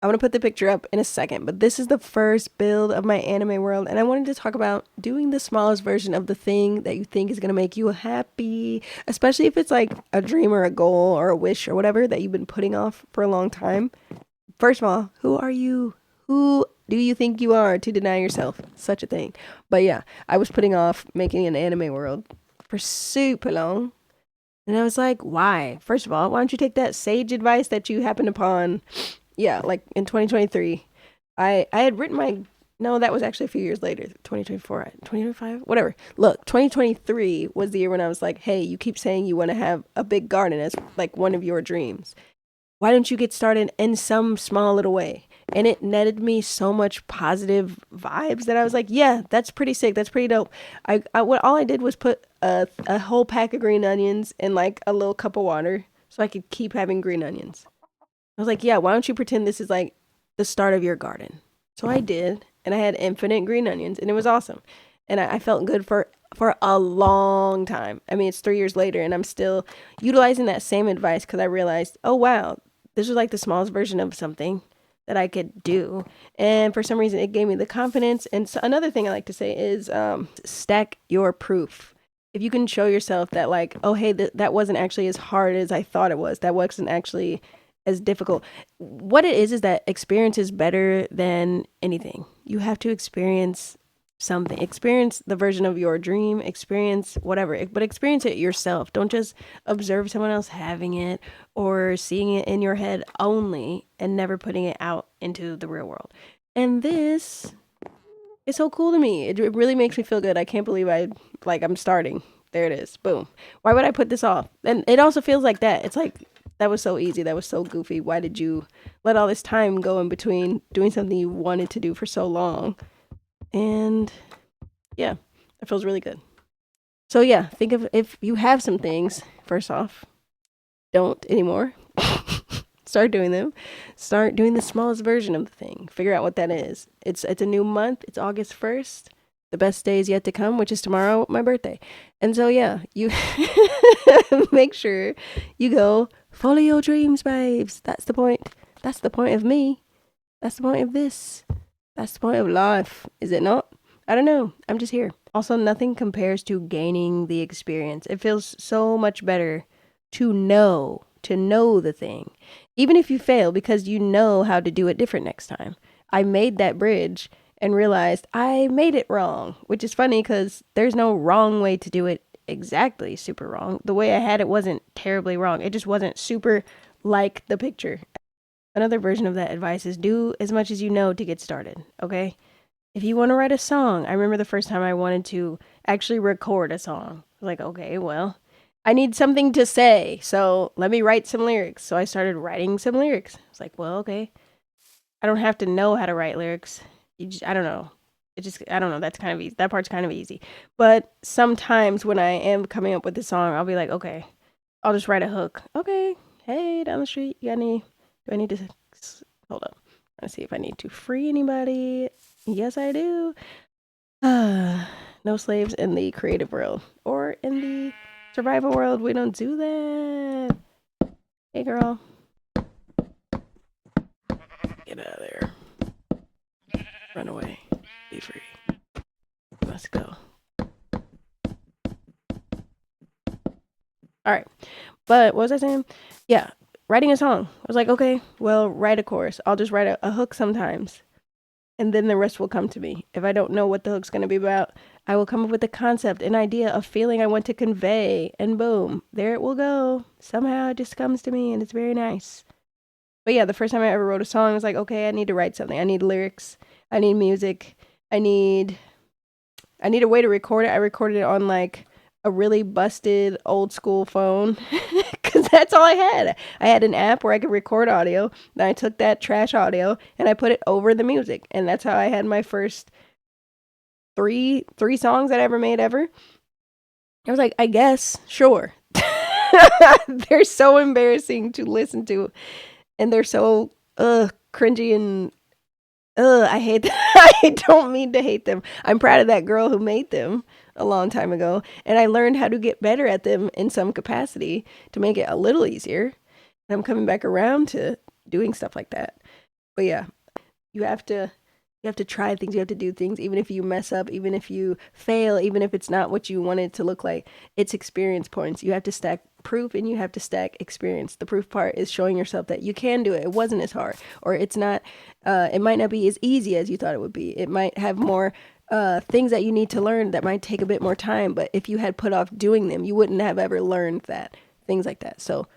I'm gonna put the picture up in a second, but this is the first build of my anime world, and I wanted to talk about doing the smallest version of the thing that you think is gonna make you happy, especially if it's like a dream or a goal or a wish or whatever that you've been putting off for a long time. First of all, who are you? Who do you think you are to deny yourself such a thing? But yeah, I was putting off making an anime world for super long. And I was like, why? First of all, why don't you take that sage advice that you happened upon? Yeah, like in 2023. I had written my no, that was actually a few years later, 2024, 2025, whatever. Look, 2023 was the year when I was like, hey, you keep saying you want to have a big garden as like one of your dreams. Why don't you get started in some small little way? And it netted me so much positive vibes that I was like, yeah, that's pretty sick. That's pretty dope. I what all I did was put a whole pack of green onions in like a little cup of water so I could keep having green onions. I was like, yeah, why don't you pretend this is like the start of your garden? So I did, and I had infinite green onions, and it was awesome. And I felt good for a long time. I mean, it's 3 years later, and I'm still utilizing that same advice because I realized, oh wow, this was like the smallest version of something that I could do. And for some reason, it gave me the confidence. And so another thing I like to say is stack your proof. If you can show yourself that, like, oh, hey, that wasn't actually as hard as I thought it was, that wasn't actually as difficult. What it is that experience is better than anything. You have to experience something, experience the version of your dream, experience whatever, but experience it yourself. Don't just observe someone else having it or seeing it in your head only and never putting it out into the real world. And this is so cool to me. It really makes me feel good. I can't believe I'm starting. There it is. Boom. Why would I put this off? And it also feels like that. It's like that was so easy. That was so goofy. Why did you let all this time go in between doing something you wanted to do for so long? And yeah, that feels really good. So yeah, think of if you have some things, first off, don't anymore. Start doing them. Start doing the smallest version of the thing. Figure out what that is. It's a new month. It's August 1st. The best day is yet to come, which is tomorrow, my birthday. And so yeah, you make sure you go follow your dreams, babes. That's the point. That's the point of me. That's the point of this. That's the point of life, is it not? I don't know. I'm just here. Also, nothing compares to gaining the experience. It feels so much better to know the thing. Even if you fail because you know how to do it different next time. I made that bridge and realized I made it wrong, which is funny because there's no wrong way to do it exactly super wrong. The way I had it wasn't terribly wrong. It just wasn't super like the picture. Another version of that advice is do as much as you know to get started, okay? If you want to write a song, I remember the first time I wanted to actually record a song. I was like, okay, well, I need something to say, so let me write some lyrics. So I started writing some lyrics. I was like, well, okay, I don't have to know how to write lyrics. I don't know. I don't know. That's kind of easy. That part's kind of easy. But sometimes when I am coming up with the song, I'll be like, okay, I'll just write a hook. Okay, hey, down the street, you got any? Do I need to hold up? Let's see if I need to free anybody. Yes, I do. No slaves in the creative world or in the survival world. We don't do that. Hey, girl, get out of there. Run away. Be free. Let's go. All right. But what was I saying? Yeah, writing a song. I was like, okay, well, write a chorus. I'll just write a hook sometimes. And then the rest will come to me. If I don't know what the hook's going to be about, I will come up with a concept, an idea, a feeling I want to convey, and boom, there it will go. Somehow it just comes to me, and it's very nice. But yeah, the first time I ever wrote a song, I was like, okay, I need to write something. I need lyrics. I need music. I need a way to record it. I recorded it on like a really busted old school phone because that's all I had. I had an app where I could record audio. Then I took that trash audio and I put it over the music, and that's how I had my first three songs that I ever made ever. I was like, I guess, sure. They're so embarrassing to listen to, and they're so cringy and I hate them. I don't mean to hate them. I'm proud of that girl who made them a long time ago, and I learned how to get better at them in some capacity to make it a little easier. And I'm coming back around to doing stuff like that. But yeah, you have to you have to try things, you have to do things, even if you mess up, even if you fail, even if it's not what you want it to look like. It's experience points. You have to stack proof and you have to stack experience. The proof part is showing yourself that you can do it. It wasn't as hard, or it's not it might not be as easy as you thought it would be. It might have more things that you need to learn that might take a bit more time, but if you had put off doing them, you wouldn't have ever learned that. Things like that. So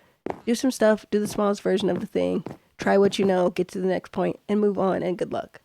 do some stuff, do the smallest version of the thing, try what you know, get to the next point, and move on, and good luck.